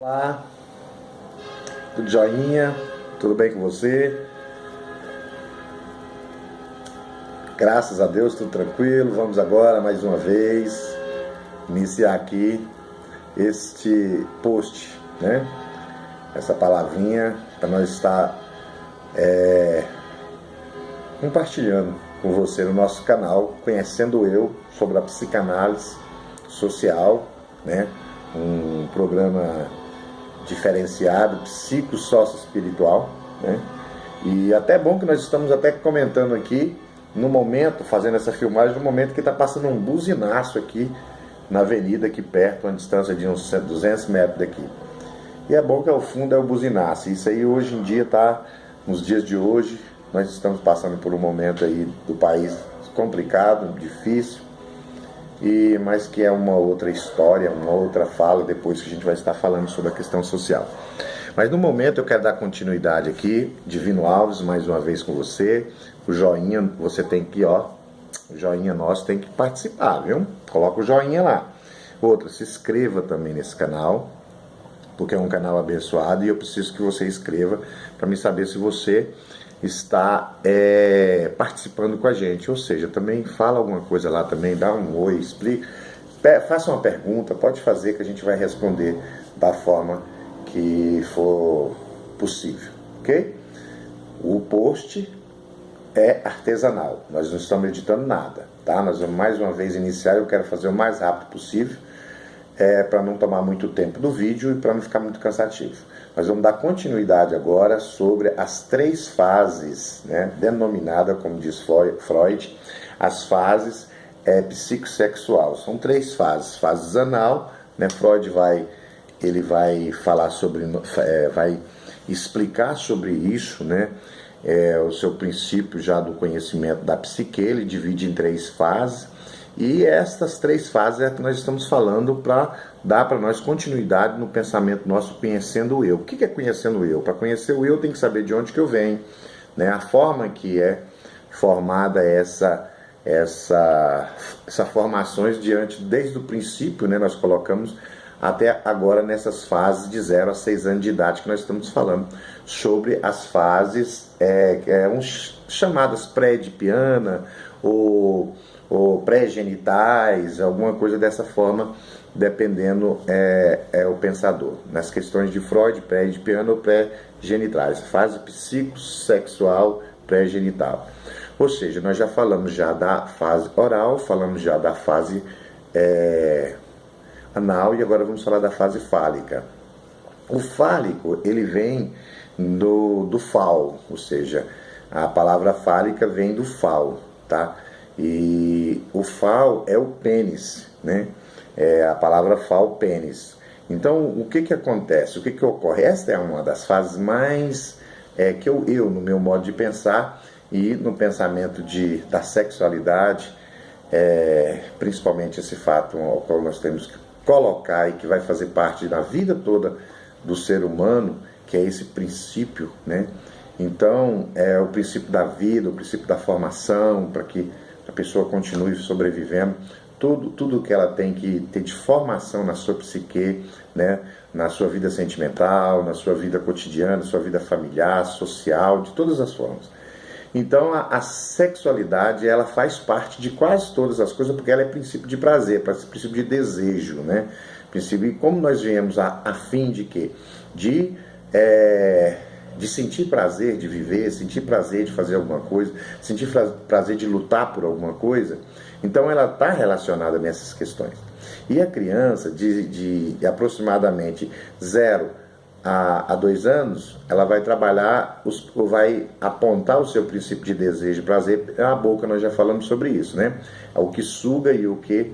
Olá, tudo joinha? Tudo bem com você? Graças a Deus, tudo tranquilo. Vamos agora, mais uma vez, iniciar aqui este post, né? Essa palavrinha para nós estar compartilhando com você no nosso canal, conhecendo eu sobre a psicanálise social, né? Um programa diferenciado, psicossócio-espiritual, né? E até bom que nós estamos até comentando aqui, no momento, fazendo essa filmagem, no momento que está passando um buzinaço aqui na avenida, aqui perto, uma distância de uns 200 metros daqui. E é bom que ao fundo é o buzinaço. Isso aí hoje em dia está, nos dias de hoje, nós estamos passando por um momento aí do país complicado, difícil, mas que é uma outra história, uma outra fala, depois que a gente vai estar falando sobre a questão social. Mas no momento eu quero dar continuidade aqui, Divino Alves, mais uma vez com você. O joinha, você tem que, o joinha nosso tem que participar, viu? Coloca o joinha lá. Outra, se inscreva também nesse canal, porque é um canal abençoado e eu preciso que você inscreva para me saber se você está participando com a gente, ou seja, também fala alguma coisa lá também, dá um oi, explica, faça uma pergunta, pode fazer que a gente vai responder da forma que for possível, ok? O post é artesanal, nós não estamos editando nada, tá? Nós vamos mais uma vez iniciar, eu quero fazer o mais rápido possível, para não tomar muito tempo do vídeo e para não ficar muito cansativo. Nós vamos dar continuidade agora sobre as 3 fases, né, denominada, como diz Freud, as fases psicossexual. São 3 fases. Fases anal, né, Freud vai falar sobre, vai explicar sobre isso, né, o seu princípio já do conhecimento da psique. Ele divide em 3 fases. E estas 3 fases é que nós estamos falando para dar para nós continuidade no pensamento nosso, conhecendo o eu. O que é conhecendo o eu? Para conhecer o eu tem que saber de onde que eu venho, né? A forma que é formada essas formações desde o princípio, né? Nós colocamos até agora nessas fases de 0 a 6 anos de idade que nós estamos falando sobre as fases chamadas pré-edipiana ou pré-genitais, alguma coisa dessa forma, dependendo o pensador. Nas questões de Freud, pré-edipiano ou pré-genitais, fase psicossexual pré-genital. Ou seja, nós já falamos já da fase oral, falamos já da fase anal e agora vamos falar da fase fálica. O fálico, ele vem do fal, ou seja, a palavra fálica vem do fal, tá? E o fal é o pênis, né? A palavra fal, pênis. Então, o que acontece? O que ocorre? Esta é uma das fases mais que eu, no meu modo de pensar e no pensamento da sexualidade, principalmente esse fato ao qual nós temos que colocar e que vai fazer parte da vida toda do ser humano, que é esse princípio, né? Então, é o princípio da vida, o princípio da formação, para que a pessoa continue sobrevivendo, tudo que ela tem que ter de formação na sua psique, né, na sua vida sentimental, na sua vida cotidiana, na sua vida familiar, social, de todas as formas. Então a sexualidade, ela faz parte de quase todas as coisas, porque ela é princípio de prazer, princípio de desejo, né? Princípio, e como nós viemos a fim de quê? De sentir prazer de viver, sentir prazer de fazer alguma coisa, sentir prazer de lutar por alguma coisa, então ela está relacionada nessas questões. E a criança, de aproximadamente 0 a 2 anos, ela vai trabalhar, vai apontar o seu princípio de desejo e prazer na boca, nós já falamos sobre isso, né? O que suga e o que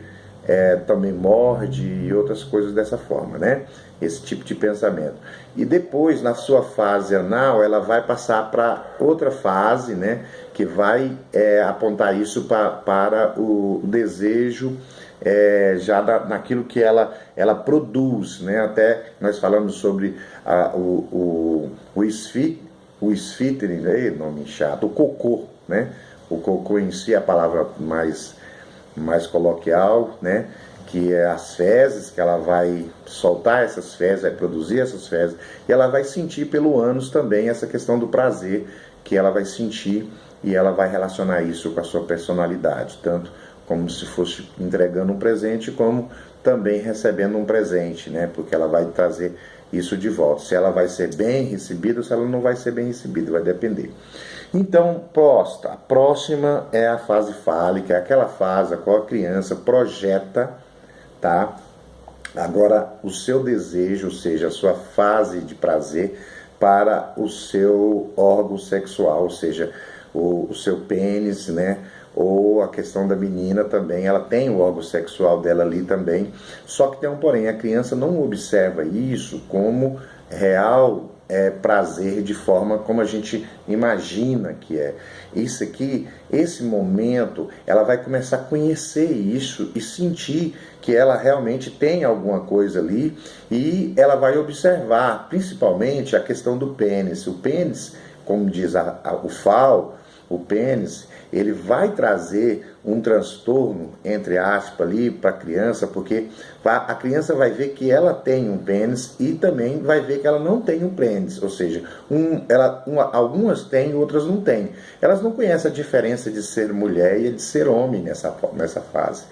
também morde e outras coisas dessa forma, né? Esse tipo de pensamento. E depois, na sua fase anal, ela vai passar para outra fase, né? Que vai apontar isso para o desejo já naquilo que ela produz, né? Até nós falamos sobre o esfíncter, né? Nome chato, o cocô, né? O cocô em si é a palavra mais coloquial, né? que é as fezes, que ela vai soltar essas fezes, vai produzir essas fezes, e ela vai sentir pelo ânus também essa questão do prazer que ela vai sentir, e ela vai relacionar isso com a sua personalidade, tanto como se fosse entregando um presente, como também recebendo um presente, né? Porque ela vai trazer isso de volta. Se ela vai ser bem recebida ou se ela não vai ser bem recebida, vai depender. Então, a próxima é a fase fálica, é aquela fase a qual a criança projeta, tá? Agora, o seu desejo, ou seja, a sua fase de prazer para o seu órgão sexual, ou seja, o seu pênis, né? Ou a questão da menina também, ela tem o órgão sexual dela ali também, só que tem um porém, a criança não observa isso como real prazer de forma como a gente imagina que é. Isso aqui, esse momento, ela vai começar a conhecer isso e sentir que ela realmente tem alguma coisa ali, e ela vai observar, principalmente, a questão do pênis. O pênis, como diz o FAO, o pênis, ele vai trazer um transtorno, entre aspas, ali para a criança, porque a criança vai ver que ela tem um pênis e também vai ver que ela não tem um pênis, ou seja, algumas têm, outras não têm. Elas não conhecem a diferença de ser mulher e de ser homem nessa fase,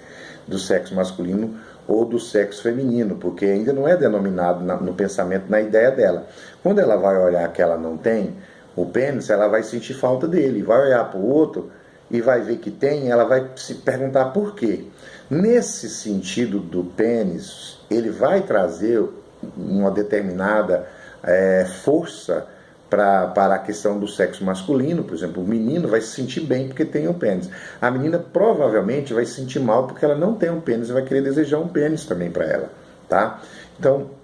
do sexo masculino ou do sexo feminino, porque ainda não é denominado no pensamento, na ideia dela. Quando ela vai olhar que ela não tem o pênis, ela vai sentir falta dele, vai olhar para o outro e vai ver que tem, ela vai se perguntar por quê. Nesse sentido do pênis, ele vai trazer uma determinada força para a questão do sexo masculino. Por exemplo, o menino vai se sentir bem porque tem um pênis. A menina provavelmente vai se sentir mal porque ela não tem um pênis e vai querer desejar um pênis também para ela, tá? Então,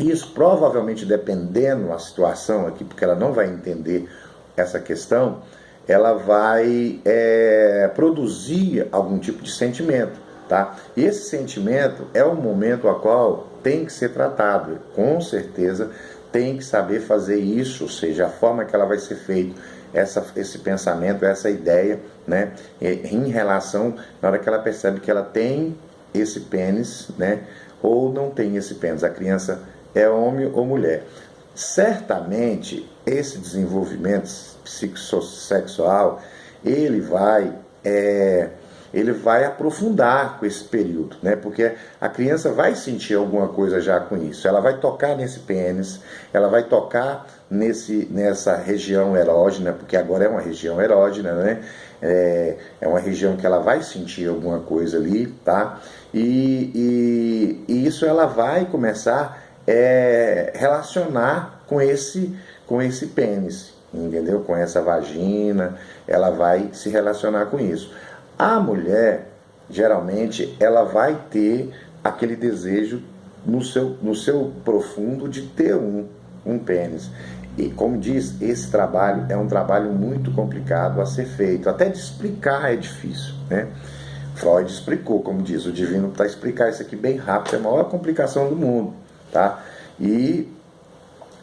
isso provavelmente, dependendo da situação aqui, porque ela não vai entender essa questão, ela vai produzir algum tipo de sentimento, tá? E esse sentimento é o momento a qual tem que ser tratado, com certeza tem que saber fazer isso, ou seja, a forma que ela vai ser feito, esse pensamento, essa ideia, né, em relação, na hora que ela percebe que ela tem esse pênis, né, ou não tem esse pênis, a criança é homem ou mulher. Certamente, esse desenvolvimento psicossexual, ele vai aprofundar com esse período, né? Porque a criança vai sentir alguma coisa já com isso. Ela vai tocar nesse pênis, ela vai tocar nessa região erógena, porque agora é uma região erógena, né? É uma região que ela vai sentir alguma coisa ali, tá? E isso ela vai começar relacionar com esse pênis, entendeu? Com essa vagina, ela vai se relacionar com isso. A mulher, geralmente, ela vai ter aquele desejo no seu profundo de ter um pênis. E, como diz, esse trabalho é um trabalho muito complicado a ser feito. Até de explicar é difícil, né? Freud explicou, como diz, o divino para explicar isso aqui bem rápido, é a maior complicação do mundo, tá? E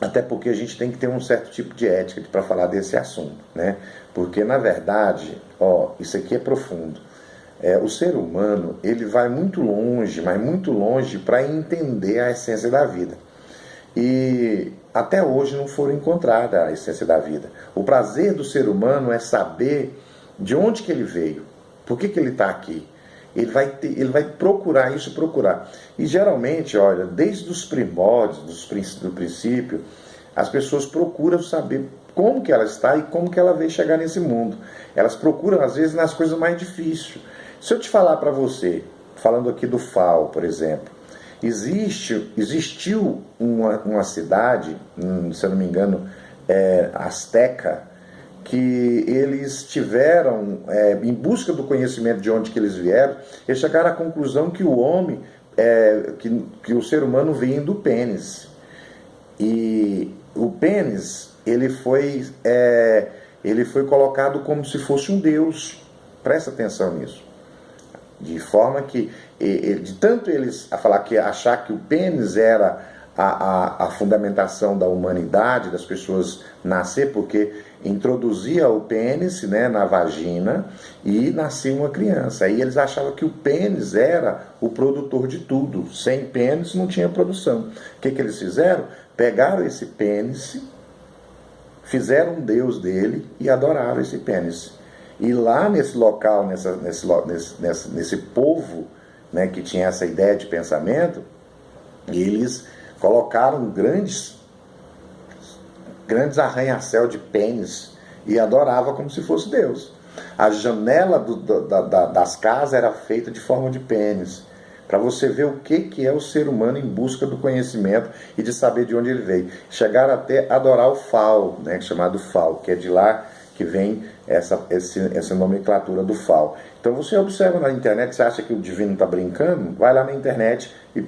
até porque a gente tem que ter um certo tipo de ética para falar desse assunto, né? Porque, na verdade, isso aqui é profundo. O ser humano, ele vai muito longe, mas muito longe, para entender a essência da vida. E até hoje não foram encontrada a essência da vida. O prazer do ser humano é saber de onde que ele veio, por que ele está aqui. Ele vai procurar isso, E geralmente, olha, desde os primórdios, do princípio, as pessoas procuram saber como que ela está e como que ela veio chegar nesse mundo. Elas procuram, às vezes, nas coisas mais difíceis. Se eu te falar para você, falando aqui do FAO, por exemplo, existiu uma cidade, se eu não me engano, Azteca, que eles tiveram, em busca do conhecimento de onde que eles vieram, eles chegaram à conclusão que o homem, que o ser humano vem do pênis. E o pênis, ele foi colocado como se fosse um deus. Presta atenção nisso. De forma que, de tanto eles achar que o pênis era a fundamentação da humanidade, das pessoas nascer, porque introduzia o pênis, né, na vagina e nascia uma criança. Aí eles achavam que o pênis era o produtor de tudo. Sem pênis não tinha produção. O que eles fizeram? Pegaram esse pênis, fizeram um deus dele e adoraram esse pênis. E lá nesse local, nesse povo, né, que tinha essa ideia de pensamento, eles colocaram grandes arranha-céu de pênis e adorava como se fosse Deus. A janela das casas era feita de forma de pênis, para você ver o que é o ser humano em busca do conhecimento e de saber de onde ele veio. Chegaram até a adorar o Fal, né, chamado Fal, que é de lá que vem essa nomenclatura do Fal. Então você observa na internet, você acha que o divino está brincando? Vai lá na internet e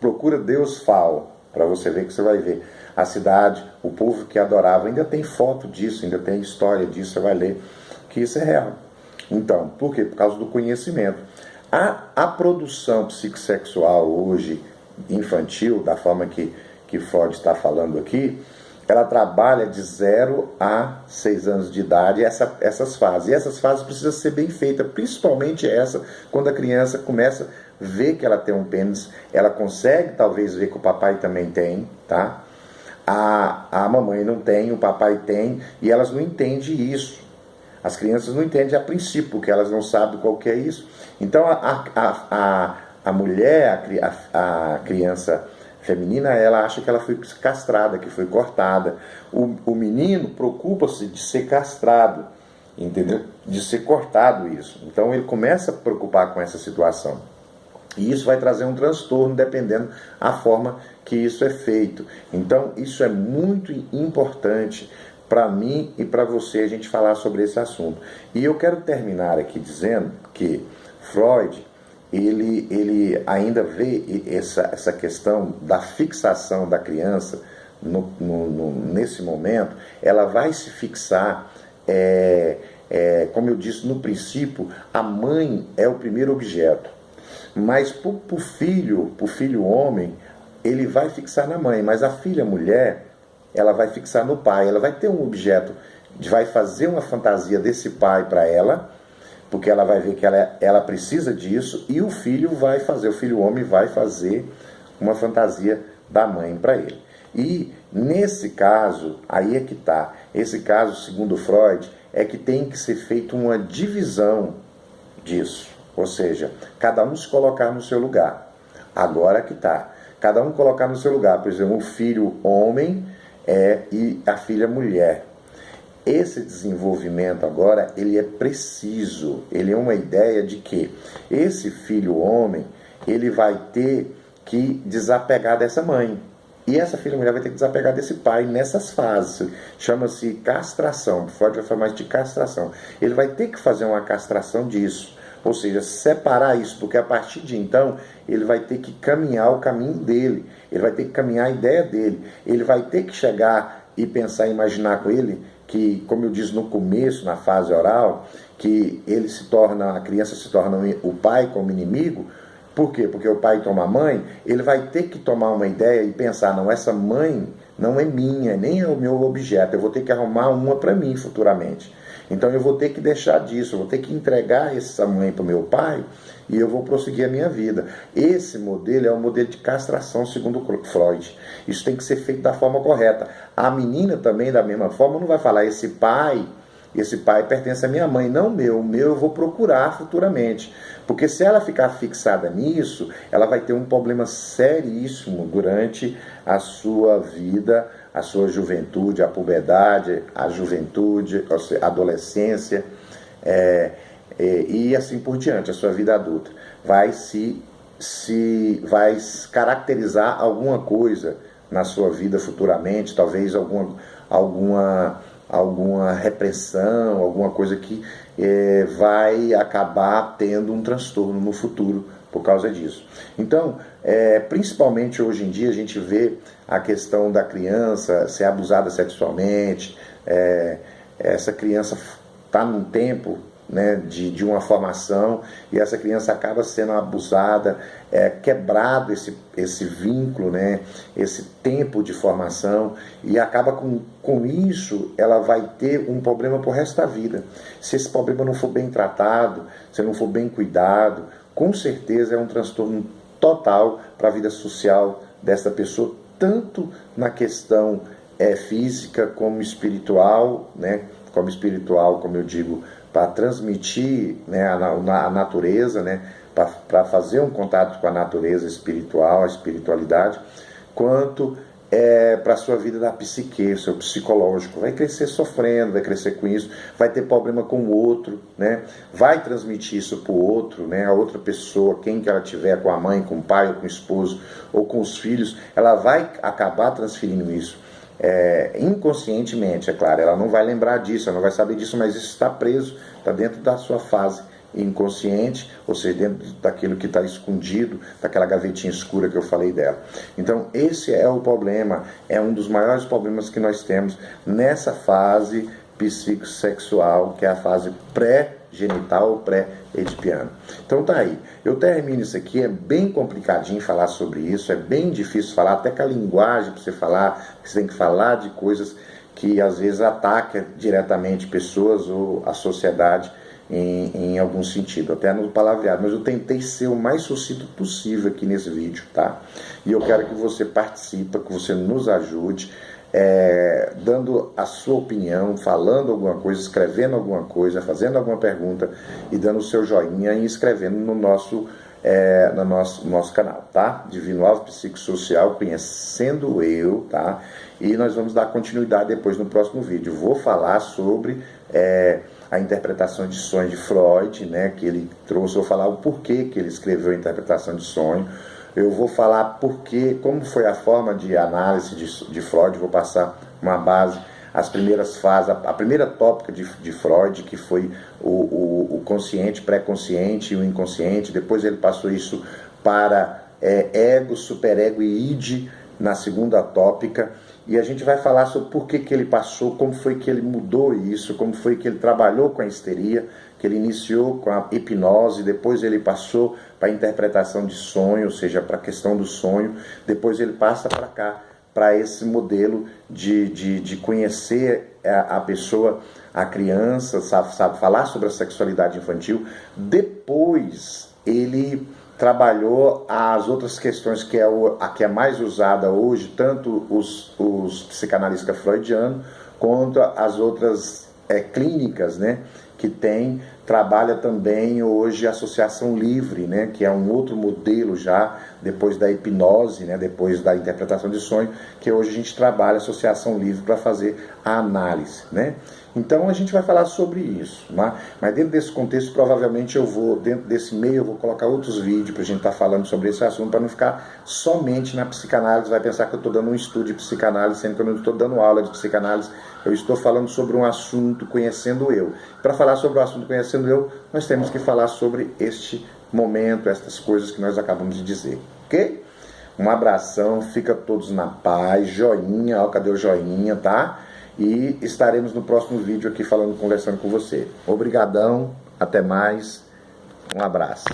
procura Deus Fal, para você ver que você vai ver a cidade, o povo que adorava. Ainda tem foto disso, ainda tem história disso, você vai ler que isso é real. Então, por quê? Por causa do conhecimento. A produção psicossexual hoje, infantil, da forma que Freud está falando aqui, ela trabalha de 0 a 6 anos de idade, essas fases. E essas fases precisam ser bem feitas, principalmente essa, quando a criança começa a ver que ela tem um pênis, ela consegue talvez ver que o papai também tem, tá? A mamãe não tem, o papai tem, e elas não entendem isso. As crianças não entendem a princípio, porque elas não sabem qual que é isso. Então a mulher, a criança feminina, ela acha que ela foi castrada, que foi cortada. O menino preocupa-se de ser castrado, entendeu? De ser cortado isso. Então ele começa a preocupar com essa situação. E isso vai trazer um transtorno, dependendo a forma que isso é feito. Então isso é muito importante para mim e para você a gente falar sobre esse assunto. E eu quero terminar aqui dizendo que Freud, ele ainda vê essa questão da fixação da criança nesse momento. Ela vai se fixar, como eu disse no princípio, a mãe é o primeiro objeto, mas para o filho homem, ele vai fixar na mãe, mas a filha mulher, ela vai fixar no pai. Ela vai ter um objeto, vai fazer uma fantasia desse pai para ela, porque ela vai ver que ela precisa disso, e o filho homem vai fazer uma fantasia da mãe para ele. E nesse caso, aí é que está, esse caso, segundo Freud, é que tem que ser feita uma divisão disso, ou seja, cada um se colocar no seu lugar. Agora que está, cada um colocar no seu lugar, por exemplo, o filho homem e a filha mulher. Esse desenvolvimento agora, ele é preciso, ele é uma ideia de que esse filho homem, ele vai ter que desapegar dessa mãe. E essa filha mulher vai ter que desapegar desse pai nessas fases. Chama-se castração, Freud vai falar mais de castração. Ele vai ter que fazer uma castração disso, ou seja, separar isso, porque a partir de então, ele vai ter que caminhar o caminho dele, ele vai ter que caminhar a ideia dele, ele vai ter que chegar e pensar, imaginar com ele, que, como eu disse no começo, na fase oral, que a criança se torna o pai como inimigo. Por quê? Porque o pai toma a mãe, ele vai ter que tomar uma ideia e pensar, não, essa mãe não é minha, nem é o meu objeto, eu vou ter que arrumar uma para mim futuramente. Então eu vou ter que deixar disso, eu vou ter que entregar essa mãe para o meu pai e eu vou prosseguir a minha vida. Esse modelo é um modelo de castração, segundo Freud. Isso tem que ser feito da forma correta. A menina também, da mesma forma, não vai falar, esse pai pertence à minha mãe, não o meu eu vou procurar futuramente. Porque se ela ficar fixada nisso, ela vai ter um problema seríssimo durante a sua vida, a sua juventude, a puberdade, a juventude, a adolescência, e assim por diante, a sua vida adulta. Vai caracterizar alguma coisa na sua vida futuramente, talvez alguma repressão, alguma coisa que vai acabar tendo um transtorno no futuro por causa disso. Então, principalmente hoje em dia, a gente vê a questão da criança ser abusada sexualmente. Essa criança está num tempo né, de uma formação, e essa criança acaba sendo abusada, quebrado esse vínculo, né, esse tempo de formação, e acaba com isso, ela vai ter um problema pro resto da vida. Se esse problema não for bem tratado, se não for bem cuidado, com certeza é um transtorno total para a vida social dessa pessoa, tanto na questão física como espiritual, né, como eu digo, para transmitir, né, a natureza, né, para fazer um contato com a natureza espiritual, a espiritualidade, quanto para a sua vida da psique, seu psicológico. Vai crescer sofrendo, vai crescer com isso, vai ter problema com o outro, né, vai transmitir isso para o outro, né, a outra pessoa, quem que ela tiver, com a mãe, com o pai, ou com o esposo, ou com os filhos, ela vai acabar transferindo isso. Inconscientemente, é claro, ela não vai lembrar disso, ela não vai saber disso, mas isso está preso, está dentro da sua fase inconsciente, ou seja, dentro daquilo que está escondido, daquela gavetinha escura que eu falei dela. Então esse é o problema, é um dos maiores problemas que nós temos nessa fase psicossexual, que é a fase pré-genital ou pré-edipiana. Então tá aí, eu termino isso aqui, é bem complicadinho falar sobre isso, é bem difícil falar, até com a linguagem para você falar, você tem que falar de coisas que às vezes atacam diretamente pessoas ou a sociedade em algum sentido, até no palavreado, mas eu tentei ser o mais sucinto possível aqui nesse vídeo, tá? E eu quero que você participe, que você nos ajude, dando a sua opinião, falando alguma coisa, escrevendo alguma coisa, fazendo alguma pergunta e dando o seu joinha e inscrevendo no nosso canal, tá? Divino Alvo Psicossocial, conhecendo eu, tá? E nós vamos dar continuidade depois no próximo vídeo. Vou falar sobre a interpretação de sonho de Freud, né? Que ele trouxe, vou falar o porquê que ele escreveu a interpretação de sonho. Eu vou falar como foi a forma de análise de Freud, vou passar uma base, as primeiras fases, a primeira tópica de Freud, que foi o consciente, pré-consciente e o inconsciente. Depois ele passou isso para ego, superego e id na segunda tópica. E a gente vai falar sobre por que ele passou, como foi que ele mudou isso, como foi que ele trabalhou com a histeria, que ele iniciou com a hipnose, depois ele passou para a interpretação de sonho, ou seja, para a questão do sonho, depois ele passa para cá, para esse modelo de conhecer a pessoa, a criança, sabe falar sobre a sexualidade infantil. Depois ele trabalhou as outras questões que a que é mais usada hoje, tanto os psicanalistas freudianos, quanto as outras clínicas, né, que trabalha também hoje a associação livre, né, que é um outro modelo já, depois da hipnose, né, depois da interpretação de sonho, que hoje a gente trabalha a associação livre para fazer a análise, né? Então a gente vai falar sobre isso, né? Mas dentro desse contexto, provavelmente dentro desse meio, eu vou colocar outros vídeos para a gente estar falando sobre esse assunto, para não ficar somente na psicanálise. Vai pensar que eu estou dando um estudo de psicanálise, sendo que eu não estou dando aula de psicanálise, eu estou falando sobre um assunto conhecendo eu. Para falar sobre o assunto conhecendo eu, nós temos que falar sobre este momento, estas coisas que nós acabamos de dizer, ok? Um abração, fica todos na paz, joinha, ó, cadê o joinha, tá? E estaremos no próximo vídeo aqui conversando com você. Obrigadão, até mais, um abraço.